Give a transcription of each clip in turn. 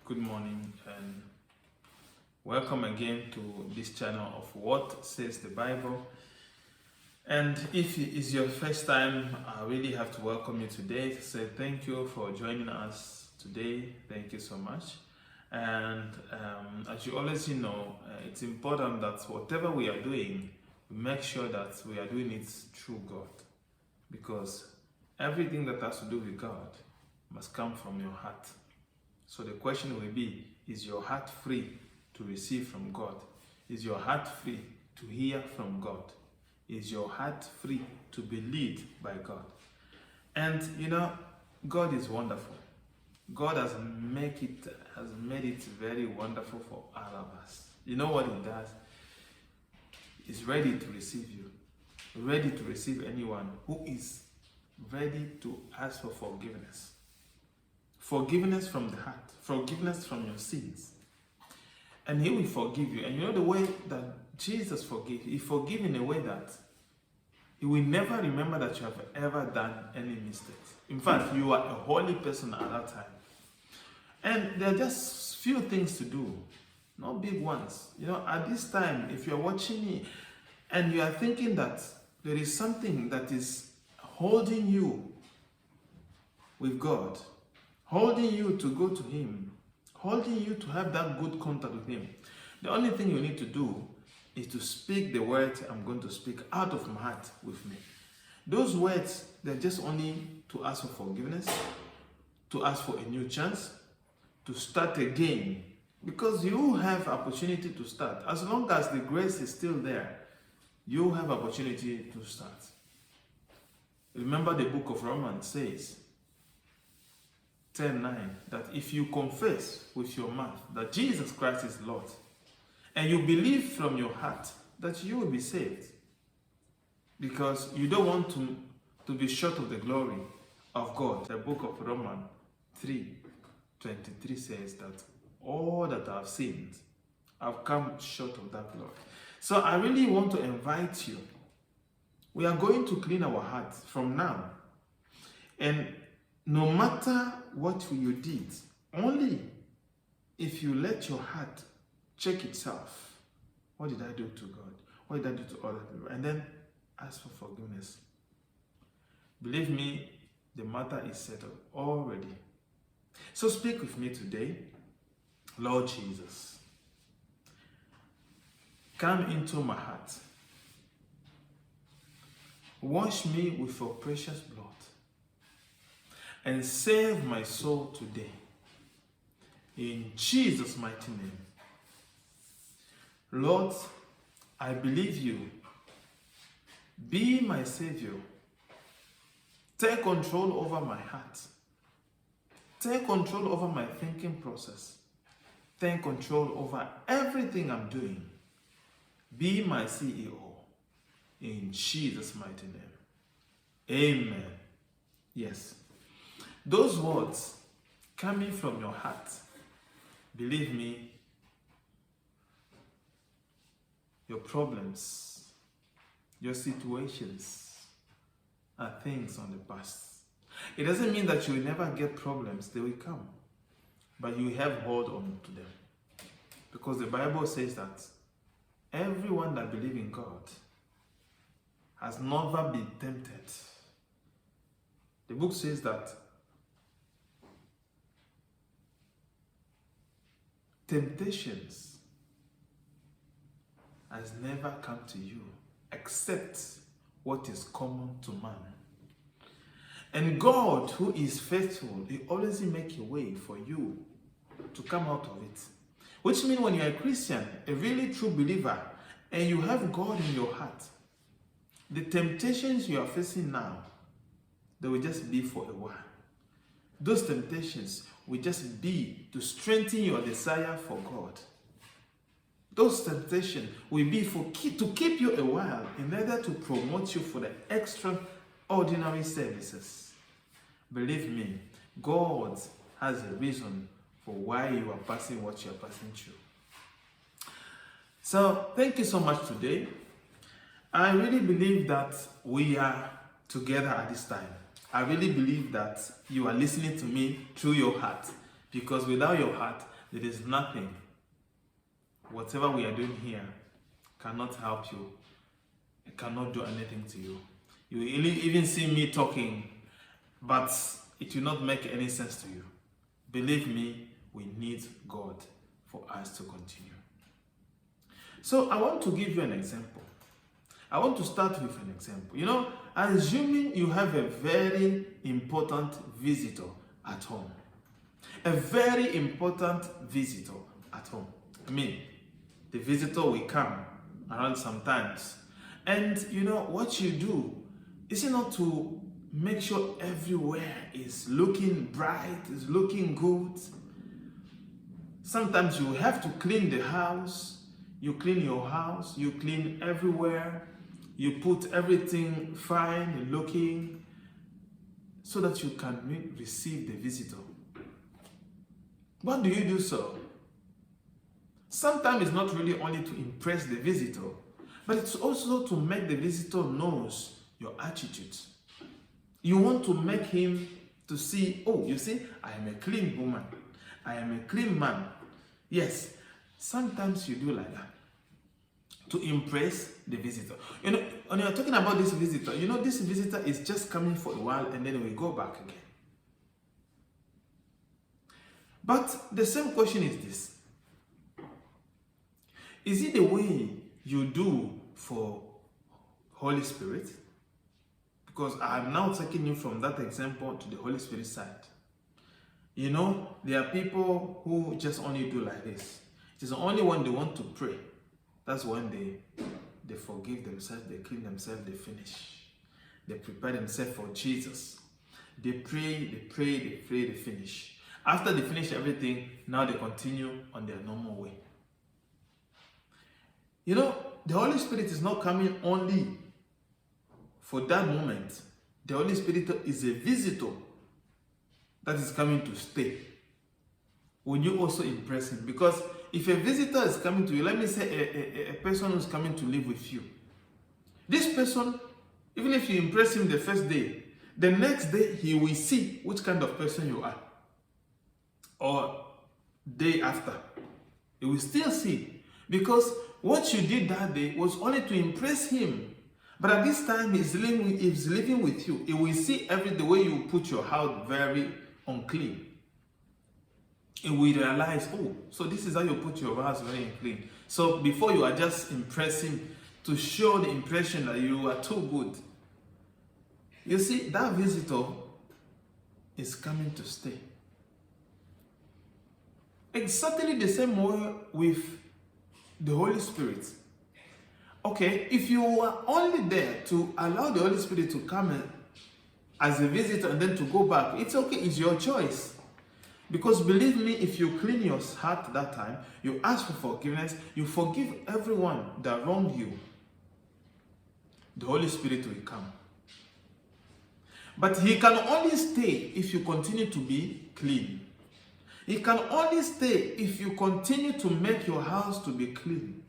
good morning, and welcome again to this channel of What Says the Bible. And if it is your first time, I really have to welcome you today to say thank you for joining us today. Thank you so much. And as you always know, it's important that whatever we are doing, we make sure that we are doing it through God, because everything that has to do with God must come from your heart. So the question will be, is your heart free to receive from God? Is your heart free to hear from God? Is your heart free to be led by God? And God is wonderful. God has made it very wonderful for all of us. You know what He does? He's ready to receive you, ready to receive anyone who is ready to ask for forgiveness. Forgiveness from the heart, forgiveness from your sins. And He will forgive you. And you know the way that Jesus forgives, He forgives in a way that He will never remember that you have ever done any mistakes. In fact, you are a holy person at that time. And there are just few things to do, not big ones. At this time, if you're watching me and you are thinking that there is something that is holding you with God, holding you to go to Him, holding you to have that good contact with Him, the only thing you need to do is to speak the words I'm going to speak out of my heart with me. Those words, they're just only to ask for forgiveness, to ask for a new chance, to start again. Because you have opportunity to start. As long as the grace is still there, you have opportunity to start. Remember the book of Romans says, 10:9, that if you confess with your mouth that Jesus Christ is Lord, and you believe from your heart that you will be saved, because you don't want to be short of the glory of God. The book of Romans 3:23 says that all that I've sinned have come short of that glory. So I really want to invite you. We are going to clean our hearts from now. And no matter what you did, only if you let your heart check itself. What did I do to God? What did I do to other people? And then ask for forgiveness. Believe me, the matter is settled already. So speak with me today. Lord Jesus, come into my heart. Wash me with your precious blood and save my soul today. In Jesus' mighty name. Lord, I believe you. Be my Savior. Take control over my heart. Take control over my thinking process. Take control over everything I'm doing. Be my CEO. In Jesus' mighty name. Amen. Yes. Those words coming from your heart, believe me, your problems, your situations are things on the past. It doesn't mean that you will never get problems. They will come. But you have hold on to them. Because the Bible says that everyone that believes in God has never been tempted. The book says that temptations has never come to you except what is common to man. And God, who is faithful, He always makes a way for you to come out of it. Which means when you're a Christian, a really true believer, and you have God in your heart, the temptations you are facing now, they will just be for a while. Those temptations will just be to strengthen your desire for God. Those temptations will be to keep you a while in order to promote you for the extraordinary services. Believe me, God has a reason for why you are passing what you are passing through. So, thank you so much today. I really believe that we are together at this time. I really believe that you are listening to me through your heart, Because without your heart, there is nothing. Whatever we are doing here cannot help you. It cannot do anything to you. You will even see me talking, but it will not make any sense to you. Believe me, we need God for us to continue. So I want to give you an example. I want to start with an example. You know, assuming you have a very important visitor at home. A very important visitor at home. I mean, the visitor will come around sometimes. And you know, what you do is not to make sure everywhere is looking bright, is looking good. Sometimes you have to clean the house. You clean your house, you clean everywhere, you put everything fine looking so that you can receive the visitor. Why do you do so? Sometimes it's not really only to impress the visitor, but it's also to make the visitor knows your attitude. You want to make him to see, oh, you see, I am a clean woman. I am a clean man. Yes, sometimes you do like that to impress the visitor. You know, when you're talking about this visitor, you know, this visitor is just coming for a while and then we go back again. But the same question is this. Is it the way you do for Holy Spirit? Because I'm now taking you from that example to the Holy Spirit side. You know, there are people who just only do like this. It is only when they want to pray. That's when they forgive themselves, they clean themselves, they finish. They prepare themselves for Jesus. They pray, they finish. After they finish everything, now they continue on their normal way. You know, the Holy Spirit is not coming only for that moment. The Holy Spirit is a visitor that is coming to stay. Will you also impress him? Because if a visitor is coming to you, let me say a person who's coming to live with you. This person, even if you impress him the first day, the next day he will see which kind of person you are. Or day after, he will still see. Because what you did that day was only to impress him. But at this time, he's living with you. He will see the way you put your house very unclean. He will realize, oh, so this is how you put your house very unclean. So before you are just impressing to show the impression that you are too good. You see, that visitor is coming to stay. Exactly the same way with the Holy Spirit. Okay, if you are only there to allow the Holy Spirit to come in as a visitor and then to go back, it's okay, it's your choice. Because believe me, if you clean your heart that time, you ask for forgiveness, you forgive everyone that wronged you, the Holy Spirit will come. But he can only stay if you continue to be clean. He can only stay if you continue to make your house to be clean.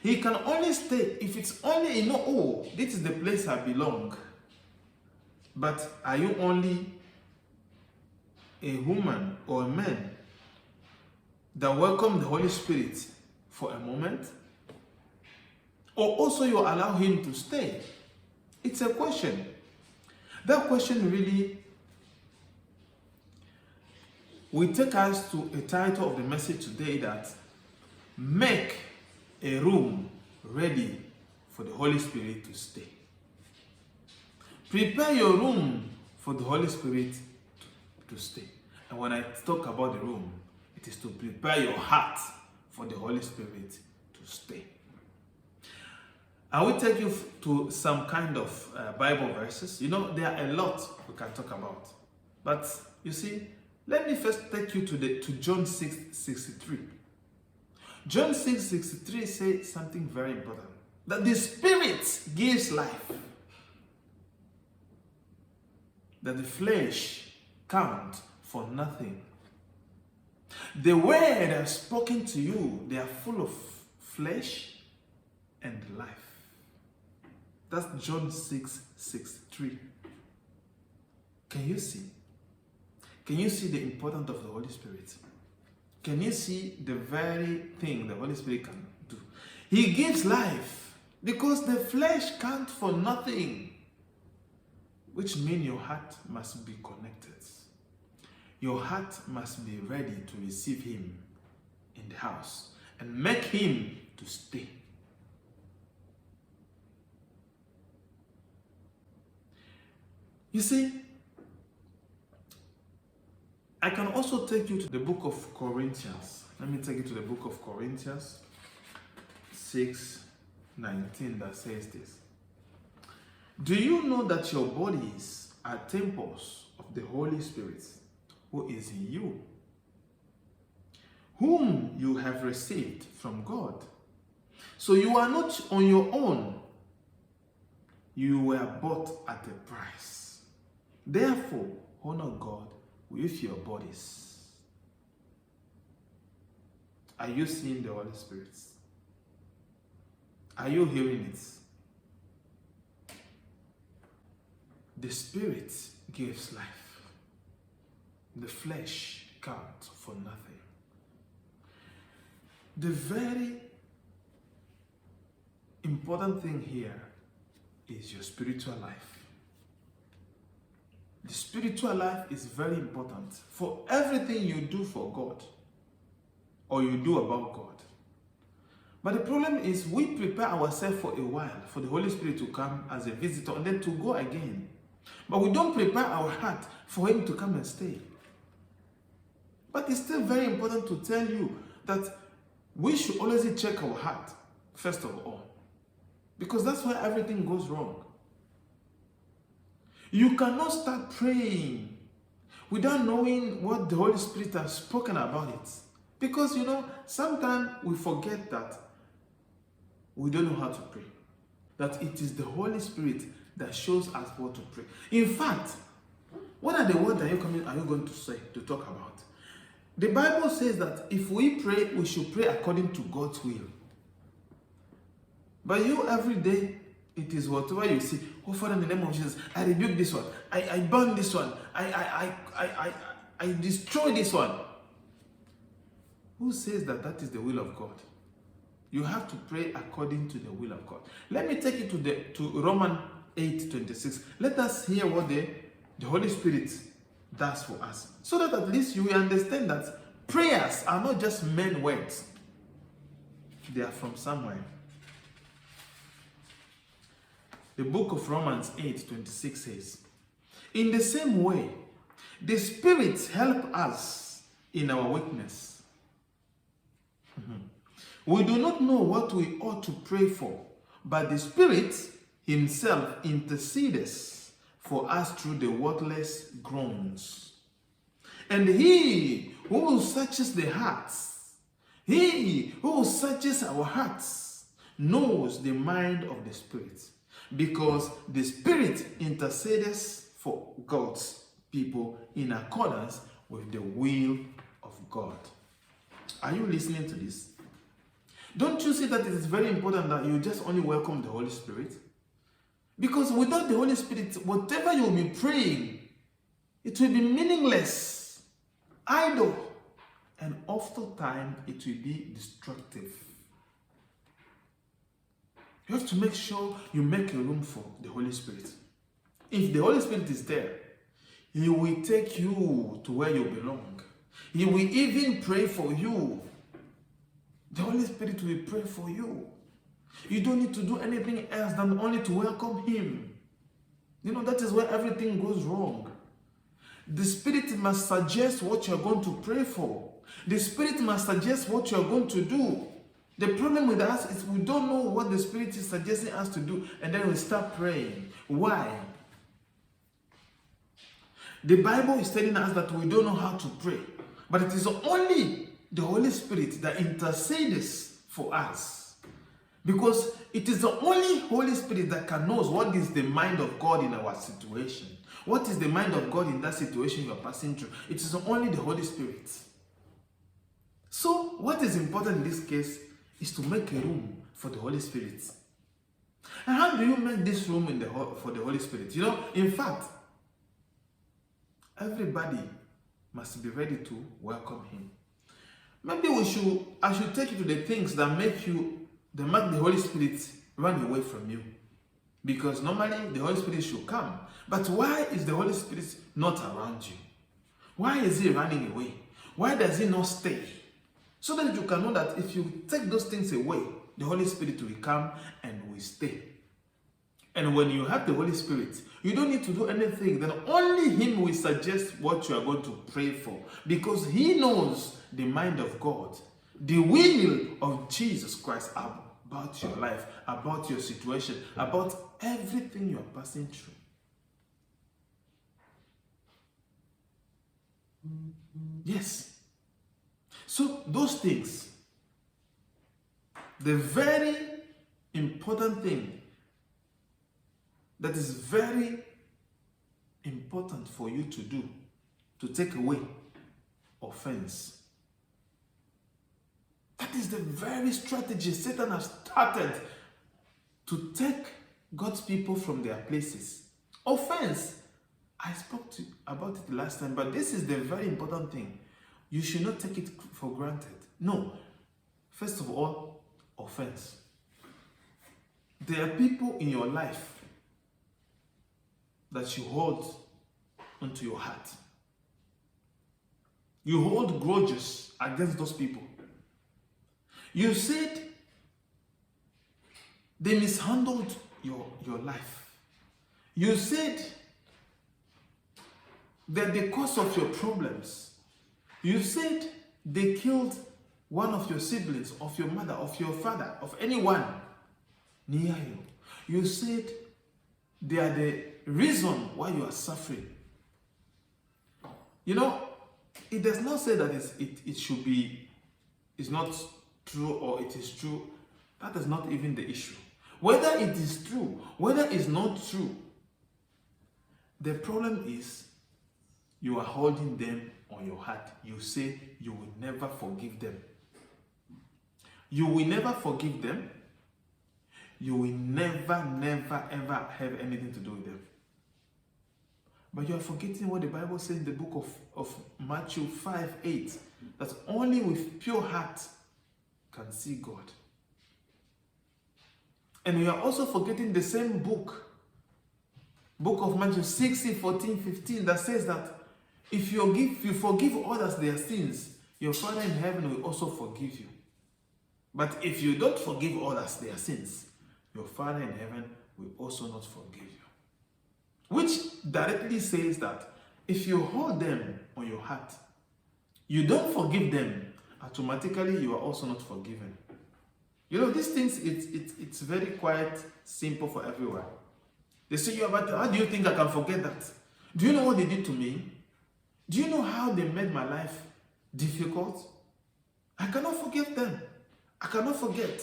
He can only stay if it's only, you know, oh, this is the place I belong. But are you only a woman or a man that welcome the Holy Spirit for a moment? Or also you allow him to stay? It's a question. That question really will take us to a title of the message today, that make a room ready for the Holy Spirit to stay. Prepare your room for the Holy Spirit to stay. And when I talk about the room, it is to prepare your heart for the Holy Spirit to stay. I will take you to some kind of Bible verses. You know, there are a lot we can talk about. But you see, let me first take you to John 6:63. John 6:63 says something very important. That the Spirit gives life. That the flesh counts for nothing. The word I've spoken to you, they are full of flesh and life. That's John 6:63. Can you see? Can you see the importance of the Holy Spirit? Can you see the very thing the Holy Spirit can do? He gives life because the flesh can't for nothing, which means your heart must be connected. Your heart must be ready to receive him in the house and make him to stay. You see, I can also take you to the book of Corinthians. Let me take you to the book of Corinthians 6:19 that says this. Do you know that your bodies are temples of the Holy Spirit who is in you, whom you have received from God? So you are not on your own. You were bought at a price. Therefore, honor God with your bodies. Are you seeing the Holy Spirit? Are you hearing it? The Spirit gives life. The flesh counts for nothing. The very important thing here is your spiritual life. The spiritual life is very important for everything you do for God or you do about God. But the problem is we prepare ourselves for a while for the Holy Spirit to come as a visitor and then to go again. But we don't prepare our heart for him to come and stay. But it's still very important to tell you that we should always check our heart first of all, because that's where everything goes wrong. You cannot start praying without knowing what the Holy Spirit has spoken about it. Because, sometimes we forget that we don't know how to pray. That it is the Holy Spirit that shows us what to pray. In fact, what are the words are you going to say, to talk about? The Bible says that if we pray, we should pray according to God's will. But you every day, it is whatever you see. Oh, Father, in the name of Jesus, I rebuke this one. I burn this one. I destroy this one. Who says that that is the will of God? You have to pray according to the will of God. Let me take you to Romans 8:26. Let us hear what the Holy Spirit does for us, so that at least you will understand that prayers are not just mere words. They are from somewhere. The book of Romans 8:26 says, in the same way, the Spirit helps us in our weakness. We do not know what we ought to pray for, but the Spirit himself intercedes for us through the wordless groans. And he who searches the hearts, he who searches our hearts, knows the mind of the Spirit, because the Spirit intercedes for God's people in accordance with the will of God. Are you listening to this? Don't you see that it is very important that you just only welcome the Holy Spirit? Because without the Holy Spirit, whatever you will be praying, it will be meaningless, idle, and oftentimes it will be destructive. You have to make sure you make a room for the Holy Spirit. If the Holy Spirit is there, he will take you to where you belong. He will even pray for you. The Holy Spirit will pray for you. You don't need to do anything else than only to welcome him. That is where everything goes wrong. The Spirit must suggest what you're going to pray for. The Spirit must suggest what you're going to do. The problem with us is we don't know what the Spirit is suggesting us to do, and then we start praying. Why? The Bible is telling us that we don't know how to pray, but it is only the Holy Spirit that intercedes for us, because it is the only Holy Spirit that can know what is the mind of God in our situation. What is the mind of God in that situation you are passing through? It is only the Holy Spirit. So what is important in this case is to make a room for the Holy Spirit. And how do you make this room for the Holy Spirit? In fact, everybody must be ready to welcome him. Maybe I should take you to the things that make the Holy Spirit run away from you. Because normally the Holy Spirit should come. But why is the Holy Spirit not around you? Why is he running away? Why does he not stay? So that you can know that if you take those things away, the Holy Spirit will come and will stay. And when you have the Holy Spirit, you don't need to do anything. Then only him will suggest what you are going to pray for. Because he knows the mind of God, the will of Jesus Christ about your life, about your situation, about everything you are passing through. Yes. So those things, the very important thing that is very important for you to do, to take away offense. That is the very strategy Satan has started to take God's people from their places. Offense. I spoke about it last time, but this is the very important thing. You should not take it for granted. No. First of all, offense. There are people in your life that you hold onto your heart. You hold grudges against those people. You said they mishandled your life. You said they're the cause of your problems. You said they killed one of your siblings, of your mother, of your father, of anyone near you. You said they are the reason why you are suffering. You know, it does not say that it should be, it's not true or it is true. That is not even the issue. Whether it is true, whether it's not true, the problem is you are holding them on your heart. You say you will never forgive them. You will never forgive them. You will never, never, ever have anything to do with them. But you are forgetting what the Bible says in the book of Matthew 5:8, that only with pure heart can see God. And you are also forgetting the same book of Matthew 6:14-15, that says that if you forgive others their sins, your Father in heaven will also forgive you. But if you don't forgive others their sins, your Father in heaven will also not forgive you. Which directly says that if you hold them on your heart, you don't forgive them, automatically you are also not forgiven. You know, these things, it's very quite simple for everyone. They say, how do you think I can forget that? Do you know what they did to me? Do you know how they made my life difficult? I cannot forget them. I cannot forget.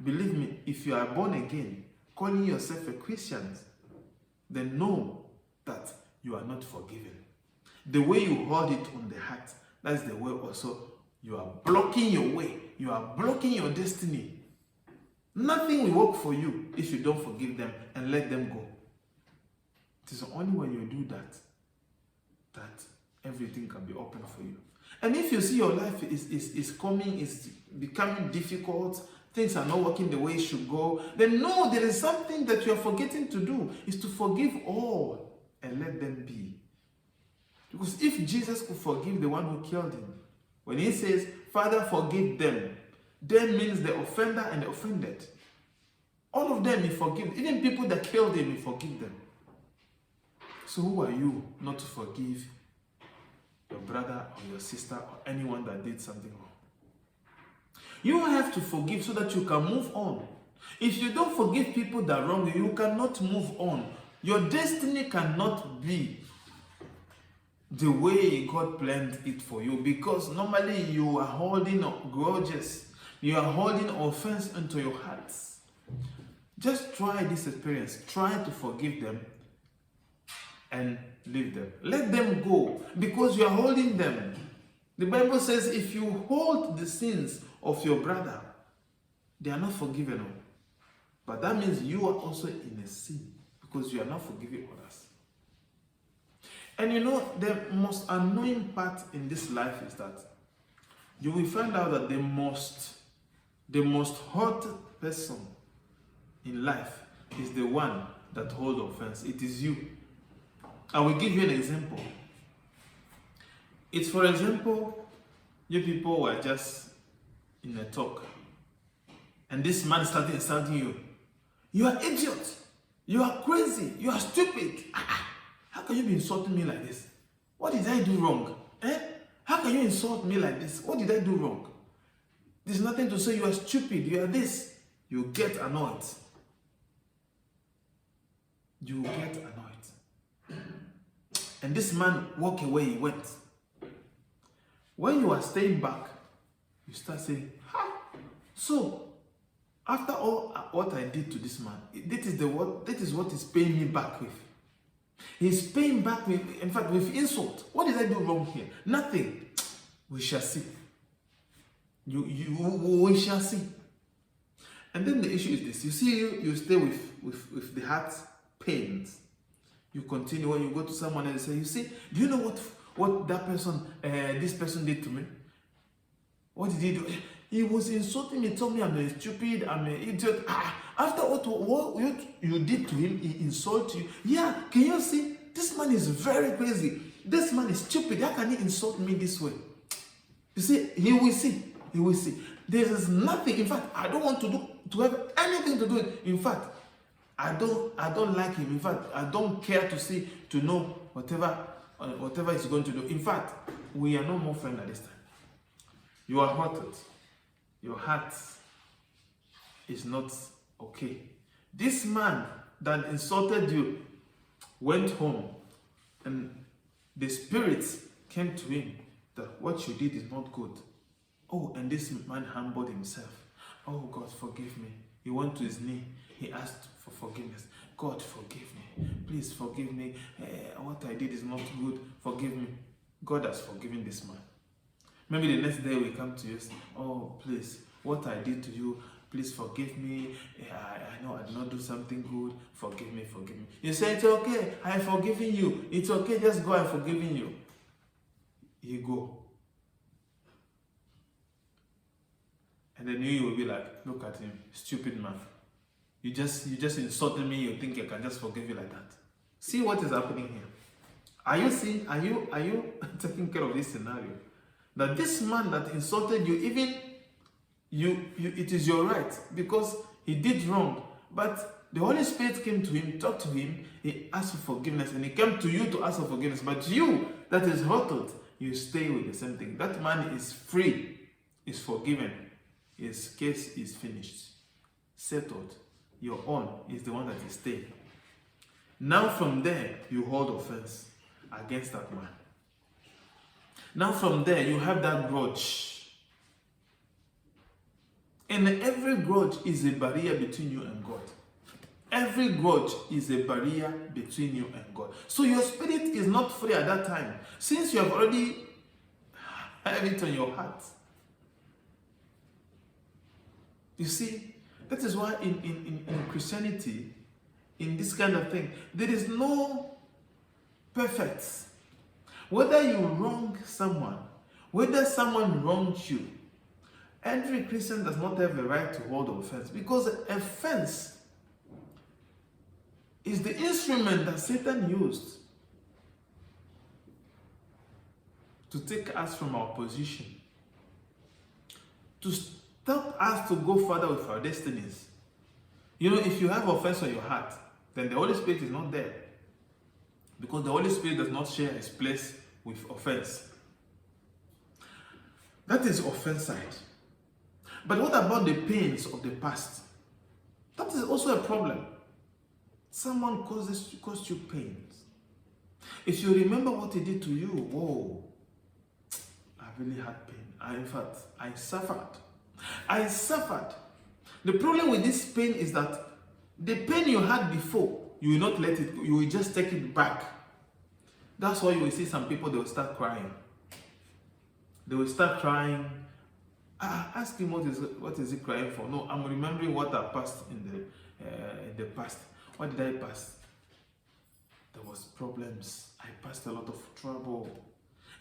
Believe me, if you are born again, calling yourself a Christian, then know that you are not forgiven. The way you hold it on the heart, that's the way also you are blocking your way. You are blocking your destiny. Nothing will work for you if you don't forgive them and let them go. It is only when you do that everything can be open for you. And if you see your life is becoming difficult, things are not working the way it should go, then no, there is something that you are forgetting to do, is to forgive all and let them be. Because if Jesus could forgive the one who killed him, when he says, Father, forgive them, then means the offender and the offended. All of them he forgives. Even people that killed him, he forgive them. So who are you not to forgive your brother or your sister or anyone that did something wrong? You have to forgive so that you can move on. If you don't forgive people that wrong you, you cannot move on. Your destiny cannot be the way God planned it for you, because normally you are holding grudges, you are holding offense into your hearts. Just try this experience. Try to forgive them and leave them. Let them go, because you are holding them. The Bible says if you hold the sins of your brother, they are not forgiven. But that means you are also in a sin, because you are not forgiving others. And you know, the most annoying part in this life is that you will find out that the most hurt person in life is the one that holds offense. It is you. I will give you an example. It's, for example, you people were just in a talk, and this man started insulting you. You are idiot. You are crazy. You are stupid. How can you be insulting me like this? What did I do wrong? How can you insult me like this? What did I do wrong? There's nothing to say. You are stupid. You are this. You get annoyed. You get annoyed. And this man walked away. He went. When you are staying back, you start saying, so after all what I did to this man, that is what he's paying me back with. He's paying back with, in fact, with insult. What did I do wrong here? Nothing. We shall see. We shall see. And then the issue is this. You see, you stay with the heart pains. You continue. When you go to someone and say, you see, do you know what that person, this person did to me? What did he do? He was insulting me, told me I'm a stupid, I'm an idiot. After what you did to him, he insulted you. Yeah, can you see? This man is very crazy. This man is stupid. How can he insult me this way? You see, he will see. He will see. There is nothing. In fact, I don't want to have anything to do with it. In fact, I don't like him. In fact, I don't care to know whatever he's going to do. In fact, we are no more friends at this time. You are hurted. Your heart is not okay. This man that insulted you went home, and the spirits came to him that what you did is not good. Oh, and this man humbled himself. Oh, God, forgive me. He went to his knee. He asked for forgiveness. God, forgive me. Please forgive me. What I did is not good. Forgive me. God has forgiven this man. Maybe the next day we come to you and say, oh, please, what I did to you, please forgive me. I know I did not do something good. Forgive me, forgive me. You say, it's okay. I have forgiven you. It's okay. Just go. I'm forgiving you. You go. And then you will be like, look at him, stupid man. You just insulted me. You think I can just forgive you like that? See what is happening here. Are you seeing? Are you taking care of this scenario? That this man that insulted you, even it is your right because he did wrong. But the Holy Spirit came to him, talked to him, he asked for forgiveness, and he came to you to ask for forgiveness. But you that is hurted, you stay with the same thing. That man is free, is forgiven. His case is finished, settled. Your own is the one that is staying. Now from there, you hold offense against that man. Now from there, you have that grudge. And every grudge is a barrier between you and God. Every grudge is a barrier between you and God. So your spirit is not free at that time. Since you have already have it on your heart. You see, that is why in Christianity, in this kind of thing, there is no perfect. Whether you wrong someone, whether someone wrongs you, every Christian does not have a right to hold offense, because offense is the instrument that Satan used to take us from our position, to stop us to go further with our destinies. You know, if you have offense on your heart, then the Holy Spirit is not there. Because the Holy Spirit does not share his place with offense. That is offense side. But what about the pains of the past? That is also a problem. Someone caused you pains. If you remember what he did to you, whoa, I really had pain. In fact, I suffered. I suffered. The problem with this pain is that the pain you had before, you will not let it go. You will just take it back. That's why you will see some people, they will start crying. They will start crying. Ask him what is he crying for? No, I'm remembering what I passed in the past. What did I pass? there was problems. I passed a lot of trouble.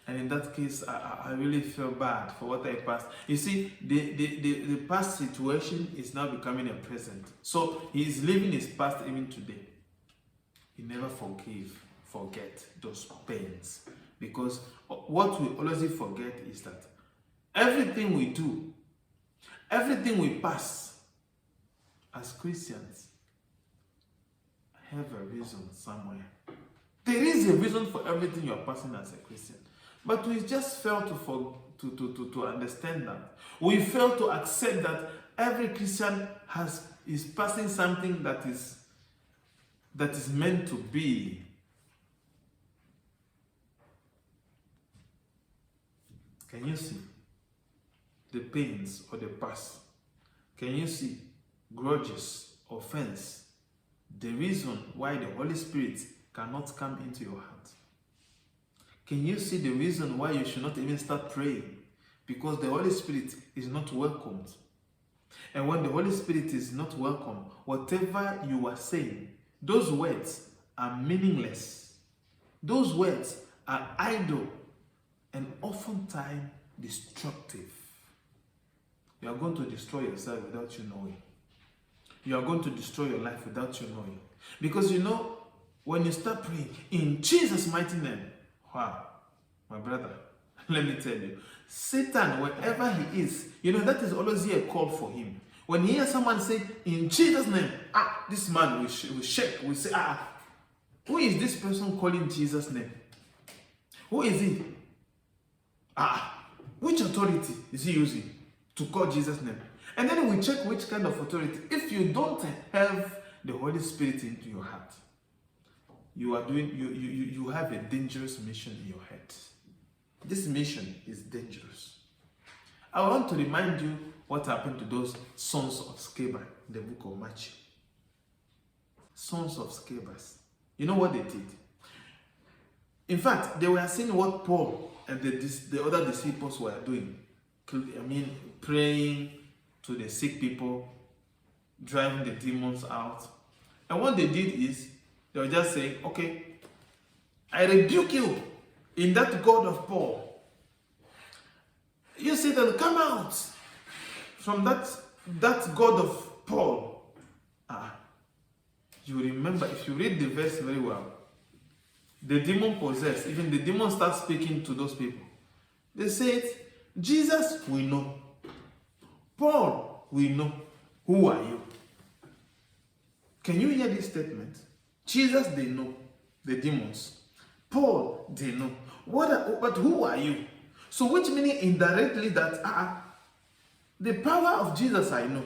And in that case, I really feel bad for what I passed. You see, the past situation is now becoming a present. So he is living his past even today. He never forget those pains. Because what we always forget is that everything we do, everything we pass as Christians have a reason somewhere. There is a reason for everything you are passing as a Christian. But we just fail to understand that. We fail to accept that every Christian is passing something that is meant to be. Can you see the pains of the past? Can you see grudges, offense? The reason why the Holy Spirit cannot come into your heart. Can you see the reason why you should not even start praying? Because the Holy Spirit is not welcomed. And when the Holy Spirit is not welcome, whatever you are saying, those words are meaningless. Those words are idle and oftentimes destructive. You are going to destroy yourself without you knowing. You are going to destroy your life without you knowing. Because when you start praying in Jesus' mighty name, wow, my brother, let me tell you, Satan, wherever he is, that is always a call for him. When he hears someone say, in Jesus' name, this man will shake, will say, who is this person calling Jesus' name? Who is he? Which authority is he using to call Jesus' name? And then we check which kind of authority. If you don't have the Holy Spirit into your heart, you have a dangerous mission in your head. This mission is dangerous. I want to remind you what happened to those sons of Sceva in the book of Matthew. Sons of Scevas. You know what they did? In fact, they were seeing what Paul and the other disciples were doing. Praying to the sick people, driving the demons out. And what they did is, they were just saying, okay, I rebuke you in that God of Paul. You see them come out from that God of Paul. You remember, if you read the verse very well, the demon possessed, even the demon starts speaking to those people. They said, Jesus, we know. Paul, we know. Who are you? Can you hear this statement? Jesus, they know. The demons. Paul, they know. But who are you? So which meaning indirectly that the power of Jesus I know.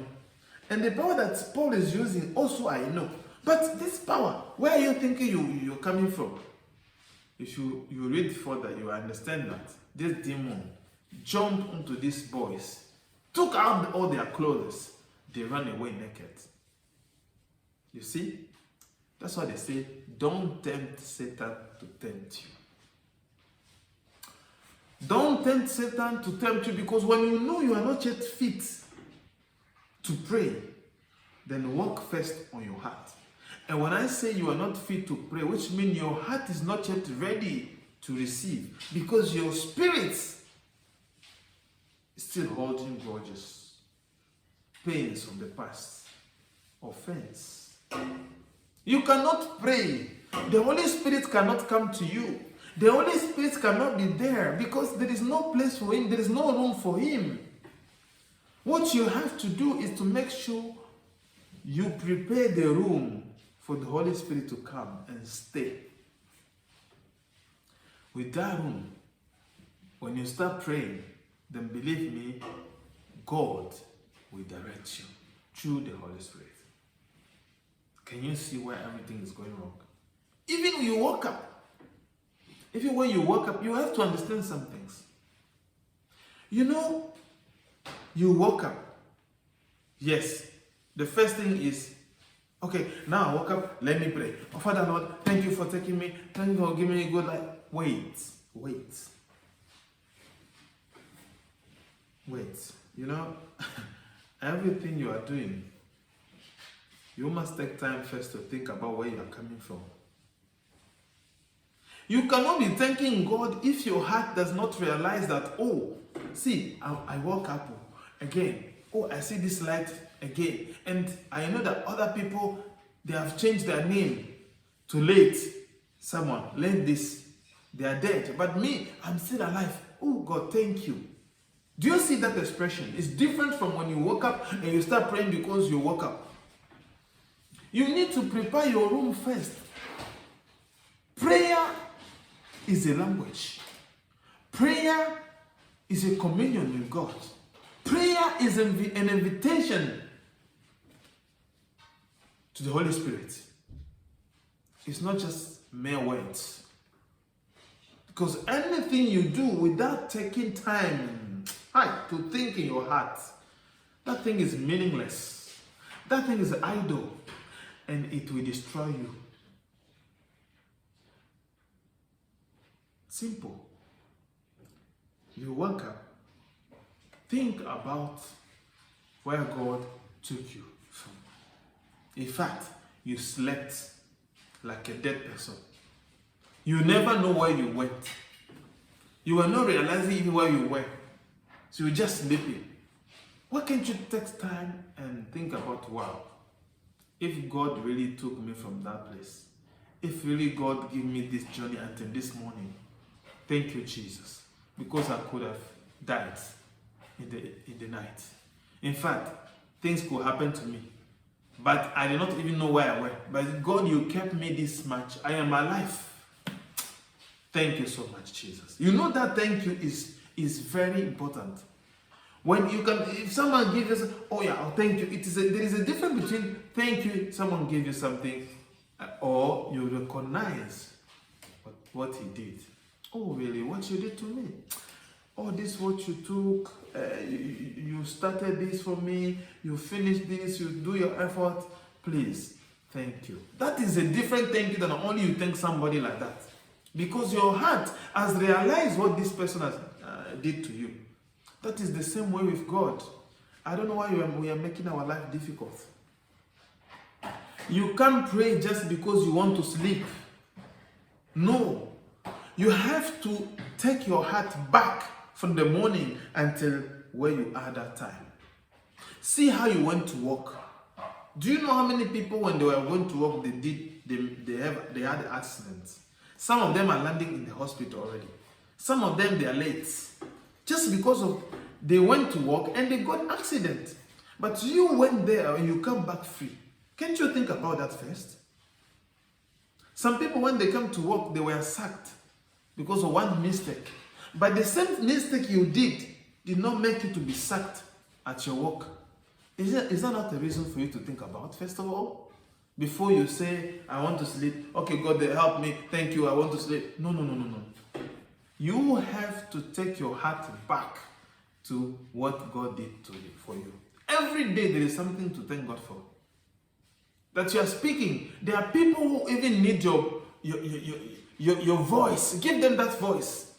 And the power that Paul is using also I know. But this power, where are you thinking you're coming from? If you read further, you understand that this demon jumped into these boys, took out all their clothes, they ran away naked. You see? That's why they say, don't tempt Satan to tempt you. Don't tempt Satan to tempt you, because when you know you are not yet fit to pray, then work first on your heart. And when I say you are not fit to pray, which means your heart is not yet ready to receive, because your spirit is still holding grudges, pains from the past, offense. You cannot pray. The Holy Spirit cannot come to you. The Holy Spirit cannot be there because there is no place for him. There is no room for him. What you have to do is to make sure you prepare the room for the Holy Spirit to come and stay. With that room, when you start praying, then believe me, God will direct you through the Holy Spirit. Can you see where everything is going wrong? Even when you wake up, you have to understand some things. You woke up. Yes, the first thing is, okay, now I woke up, let me pray. Oh, Father Lord, thank you for taking me. Thank you for giving me a good life. Wait. Everything you are doing, you must take time first to think about where you are coming from. You cannot be thanking God if your heart does not realize that, oh, see, I woke up again. Oh, I see this light again. And I know that other people, they have changed their name to late someone, late this. They are dead. But me, I'm still alive. Oh, God, thank you. Do you see that expression? It's different from when you woke up and you start praying because you woke up. You need to prepare your room first. Prayer is a language. Prayer is a communion with God. Prayer is an invitation to the Holy Spirit. It's not just mere words. Because anything you do without taking time to think in your heart, that thing is meaningless. That thing is idle, and it will destroy you. Simple. You wake up, think about where God took you from. In fact, you slept like a dead person. You never know where you went. You were not realizing even where you were. So you're just sleeping. Why can't you take time and think about, wow, if God really took me from that place, if really God gave me this journey until this morning, thank you, Jesus, because I could have died in the night. In fact, things could happen to me, but I did not even know where I went. But God, you kept me this much. I am alive. Thank you so much, Jesus. You know that thank you is very important. When you can, if someone gives you, oh yeah, I'll thank you. There is a difference between thank you, someone gave you something, or you recognize what he did. Oh really, what you did to me? Oh, this is what you took. You started this for me. You finished this. You do your effort. Please, thank you. That is a different thank you than only you thank somebody like that. Because your heart has realized what this person has did to you. That is the same way with God. I don't know why we are making our life difficult. You can't pray just because you want to sleep. No. You have to take your heart back from the morning until where you are that time. See how you went to work. Do you know how many people when they were going to work they had accidents? Some of them are landing in the hospital already. Some of them they are late. Just because of they went to work and they got an accident. But you went there and you come back free. Can't you think about that first? Some people when they come to work, they were sacked because of one mistake. But the same mistake you did not make you to be sacked at your work. Is that not a reason for you to think about, first of all? Before you say, I want to sleep. Okay, God, help me. Thank you, I want to sleep. No. You have to take your heart back to what God did for you. Every day there is something to thank God for. That you are speaking. There are people who even need your voice. Give them that voice.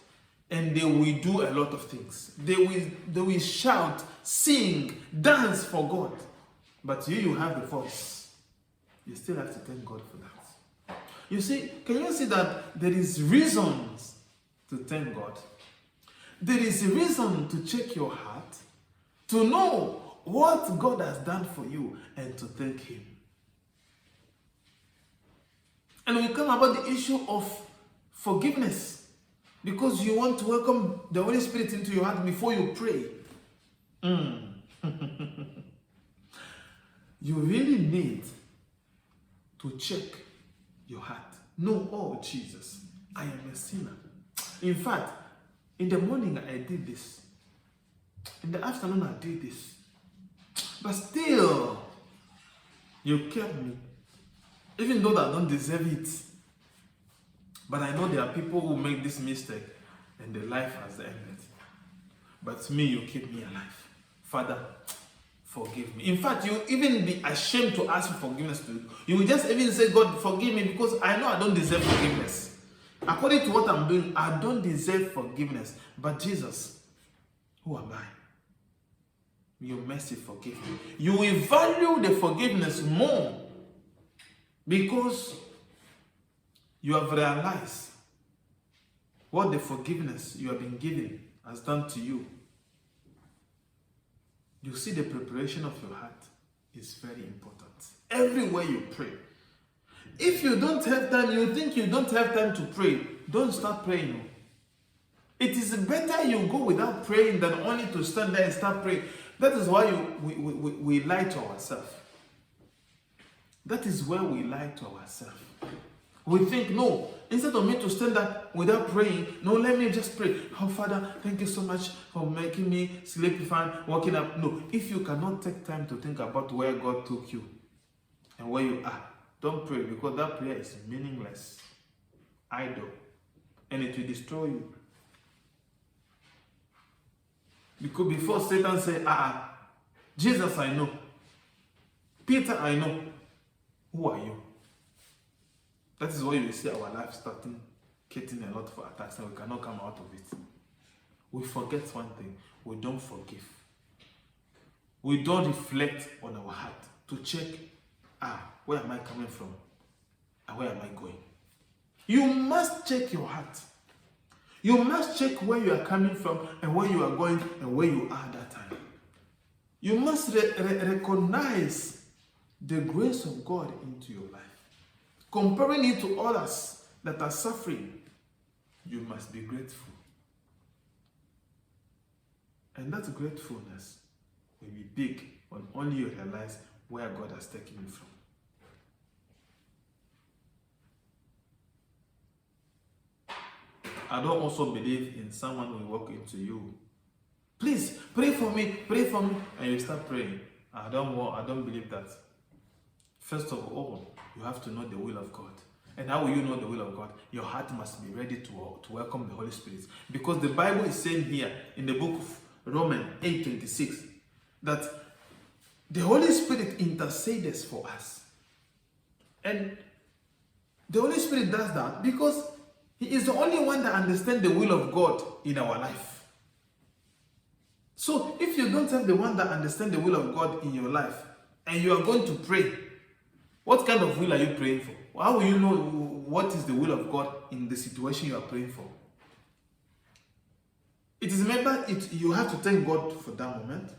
And they will do a lot of things. They will shout, sing, dance for God. But you have the voice. You still have to thank God for that. You see, can you see that there is reasons to thank God? There is a reason to check your heart, to know what God has done for you and to thank Him. And we come about the issue of forgiveness because you want to welcome the Holy Spirit into your heart before you pray. You really need to check your heart. No, oh Jesus, I am a sinner. In fact, in the morning I did this. In the afternoon I did this. But still, you kept me. Even though I don't deserve it. But I know there are people who make this mistake and their life has ended. But me, you keep me alive. Father, forgive me. In fact, you even be ashamed to ask for forgiveness to you. You will just even say, God, forgive me because I know I don't deserve forgiveness. According to what I'm doing, I don't deserve forgiveness. But Jesus, who am I? Your mercy forgive me. You will value the forgiveness more because you have realized what the forgiveness you have been given has done to you, you see the preparation of your heart is very important. Everywhere you pray. If you don't have time, you think you don't have time to pray, don't start praying. It is better you go without praying than only to stand there and start praying. That is why we lie to ourselves. That is where we lie to ourselves. We think, no, instead of me to stand up without praying, no, let me just pray. Oh, Father, thank you so much for making me sleep fine, waking up. No, if you cannot take time to think about where God took you and where you are, don't pray, because that prayer is meaningless, idle, and it will destroy you. Because before Satan said, Jesus I know, Peter I know, who are you? That is why you see our life starting getting a lot of attacks and we cannot come out of it. We forget one thing, we don't forgive. We don't reflect on our heart to check, where am I coming from and where am I going? You must check your heart. You must check where you are coming from and where you are going and where you are at that time. You must recognize the grace of God into your life. Comparing it to others that are suffering, you must be grateful. And that gratefulness will be big when only you realize where God has taken you from. I don't also believe in someone will walk into you. Please pray for me, and you start praying. I don't believe that. First of all, you have to know the will of God. And how will you know the will of God? Your heart must be ready to welcome the Holy Spirit. Because the Bible is saying here in the book of Romans 8:26 that the Holy Spirit intercedes for us. And the Holy Spirit does that because He is the only one that understands the will of God in our life. So if you don't have the one that understands the will of God in your life and you are going to pray, what kind of will are you praying for? How will you know what is the will of God in the situation you are praying for? It is you have to thank God for that moment.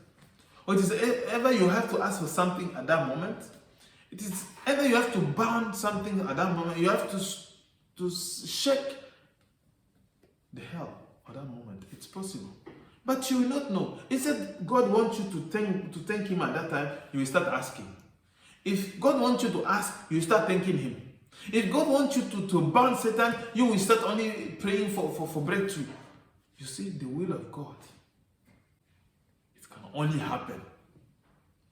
Or it is ever you have to ask for something at that moment. It is either you have to bound something at that moment. You have to shake the hell at that moment. It's possible. But you will not know. Instead, God wants you to thank Him at that time, you will start asking. If God wants you to ask, you start thanking Him. If God wants you to bound Satan, you will start only praying for breakthrough. You see, the will of God, it can only happen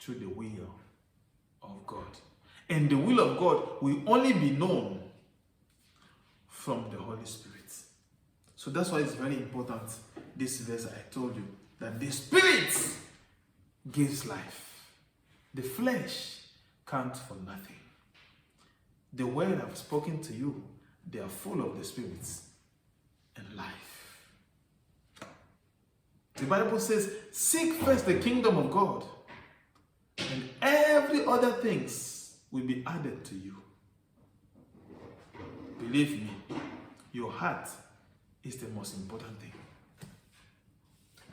through the will of God. And the will of God will only be known from the Holy Spirit. So that's why it's very important, this verse I told you, that the Spirit gives life. The flesh count for nothing. The word I've spoken to you, they are full of the Spirit and life. The Bible says, seek first the kingdom of God, and every other things will be added to you. Believe me, your heart is the most important thing.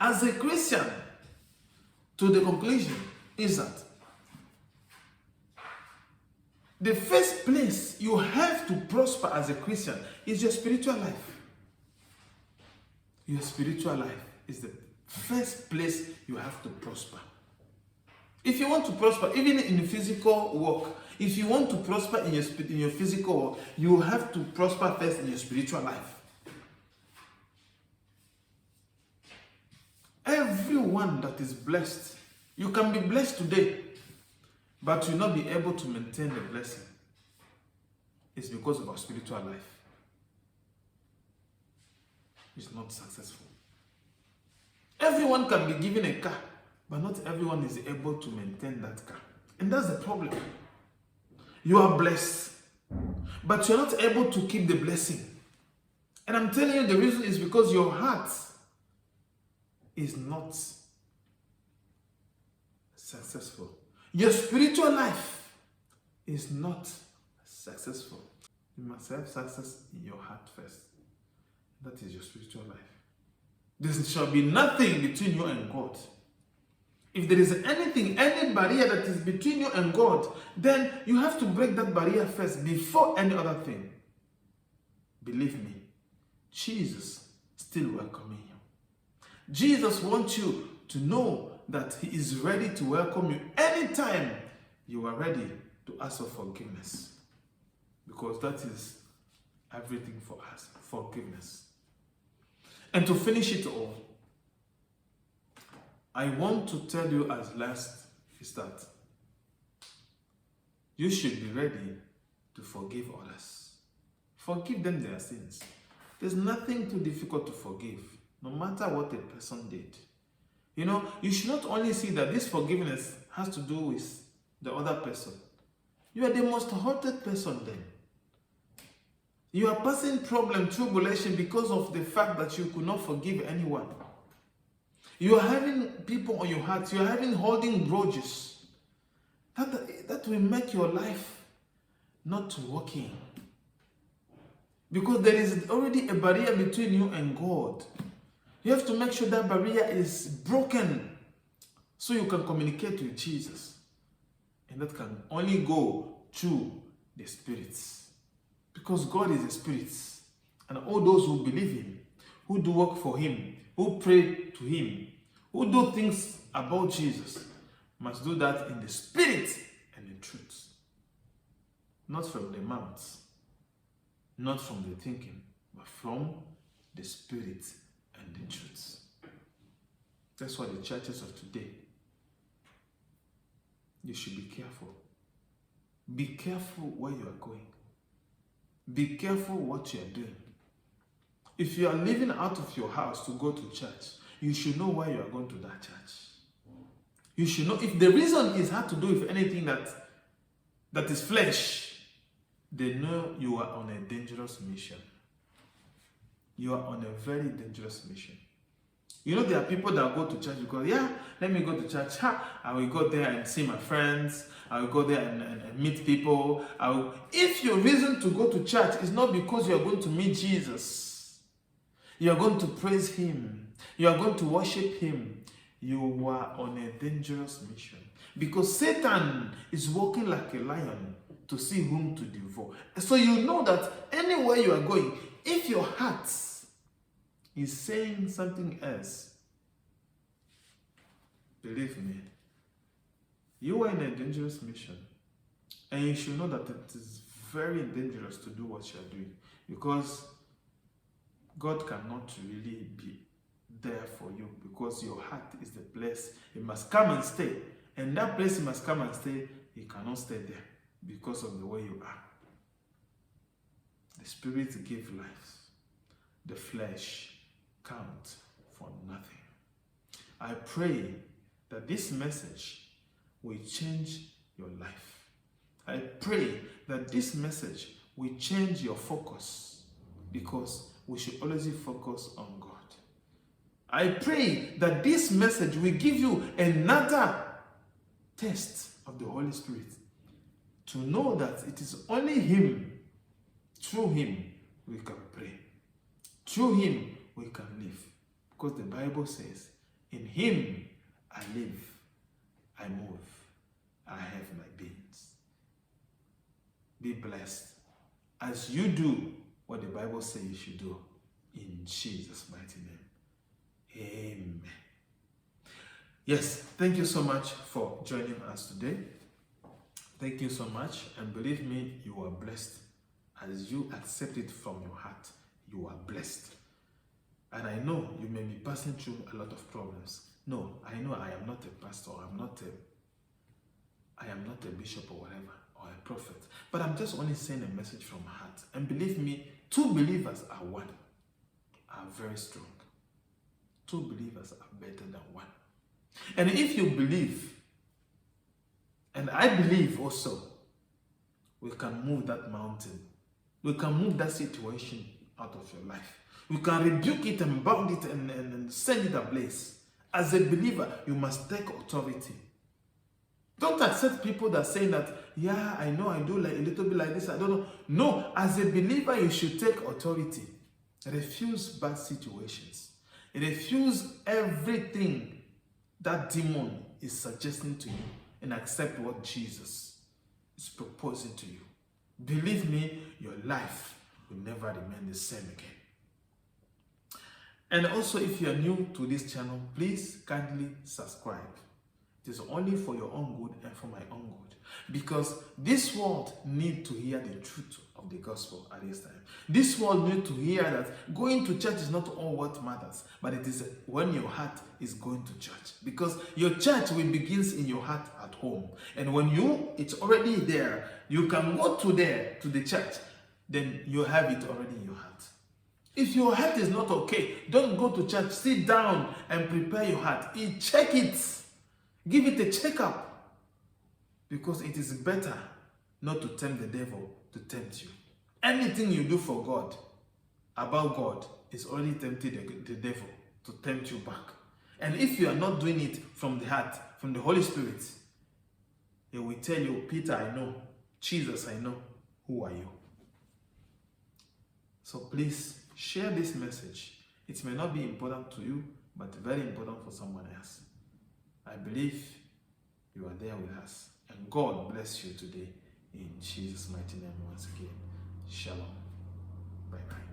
As a Christian, to the conclusion is that the first place you have to prosper as a Christian is your spiritual life. Your spiritual life is the first place you have to prosper. If you want to prosper, even in physical work, if you want to prosper in your physical work, you have to prosper first in your spiritual life. Everyone that is blessed, you can be blessed today, but you'll not be able to maintain the blessing. It's because of our spiritual life. It's not successful. Everyone can be given a car, but not everyone is able to maintain that car. And that's the problem. You are blessed, but you're not able to keep the blessing. And I'm telling you, the reason is because your heart is not successful. Your spiritual life is not successful. You must have success in your heart first. That is your spiritual life. There shall be nothing between you and God. If there is anything, any barrier that is between you and God, then you have to break that barrier first before any other thing. Believe me, Jesus still welcoming you. Jesus wants you to know that he is ready to welcome you anytime you are ready to ask for forgiveness. Because that is everything for us, forgiveness. And to finish it all, I want to tell you as last is that you should be ready to forgive others. Forgive them their sins. There's nothing too difficult to forgive, no matter what a person did. You know, you should not only see that this forgiveness has to do with the other person. You are the most hurted person then. You are passing problem, tribulation because of the fact that you could not forgive anyone. You are having people on your heart. You are holding grudges. That will make your life not working. Because there is already a barrier between you and God. You have to make sure that barrier is broken so you can communicate with Jesus. And that can only go through the spirits. Because God is a spirit. And all those who believe him, who do work for him, who pray to him, who do things about Jesus, must do that in the spirit and in truth. Not from the mouth, not from the thinking, but from the spirit and the truth. That's why the churches of today, you should be careful. Be careful where you are going. Be careful what you are doing. If you are leaving out of your house to go to church, you should know why you are going to that church. You should know if the reason is had to do with anything that is flesh, they know you are on a dangerous mission. You are on a very dangerous mission. You know, there are people that go to church because, let me go to church. I will go there and see my friends. I will go there and meet people. If your reason to go to church is not because you are going to meet Jesus, you are going to praise him, you are going to worship him, you are on a dangerous mission. Because Satan is walking like a lion to see whom to devour. So you know that anywhere you are going, if your heart is saying something else, believe me, you are in a dangerous mission. And you should know that it is very dangerous to do what you are doing. Because God cannot really be there for you. Because your heart is the place it must come and stay. And that place it must come and stay, he cannot stay there because of the way you are. The spirit gives life. The flesh count for nothing. I pray that this message will change your life. I pray that this message will change your focus, because we should always focus on God. I pray that this message will give you another taste of the Holy Spirit, to know that it is only him, through him we can pray. Through him we can live. Because the Bible says, in him I live, I move, I have my beings. Be blessed as you do what the Bible says you should do. In Jesus' mighty name. Amen. Yes, thank you so much for joining us today. Thank you so much. And believe me, you are blessed. As you accept it from your heart, you are blessed. And I know you may be passing through a lot of problems. No, I know I am not a pastor. I am not a bishop or whatever, or a prophet. But I'm just only saying a message from my heart. And believe me, two believers are one, are very strong. Two believers are better than one. And if you believe, and I believe also, we can move that mountain. We can move that situation out of your life. We can rebuke it and bound it and send it ablaze. As a believer, you must take authority. Don't accept people that say that, I know I do like a little bit like this, I don't know. No, as a believer, you should take authority. Refuse bad situations. Refuse everything that demon is suggesting to you and accept what Jesus is proposing to you. Believe me, your life will never remain the same again. And also, if you are new to this channel, please kindly subscribe. It is only for your own good and for my own good. Because this world needs to hear the truth of the gospel at this time. This world needs to hear that going to church is not all what matters, but it is when your heart is going to church. Because your church will begins in your heart at home. And when it's already there, you can go to the church, then you have it already in your heart. If your heart is not okay, don't go to church. Sit down and prepare your heart. Check it. Give it a checkup. Because it is better not to tempt the devil to tempt you. Anything you do for God, about God, is already tempting the devil to tempt you back. And if you are not doing it from the heart, from the Holy Spirit, he will tell you, Peter, I know. Jesus, I know. Who are you? So please share this message. It may not be important to you, but very important for someone else. I believe you are there with us. And God bless you today in Jesus' mighty name once again. Shalom. Bye-bye.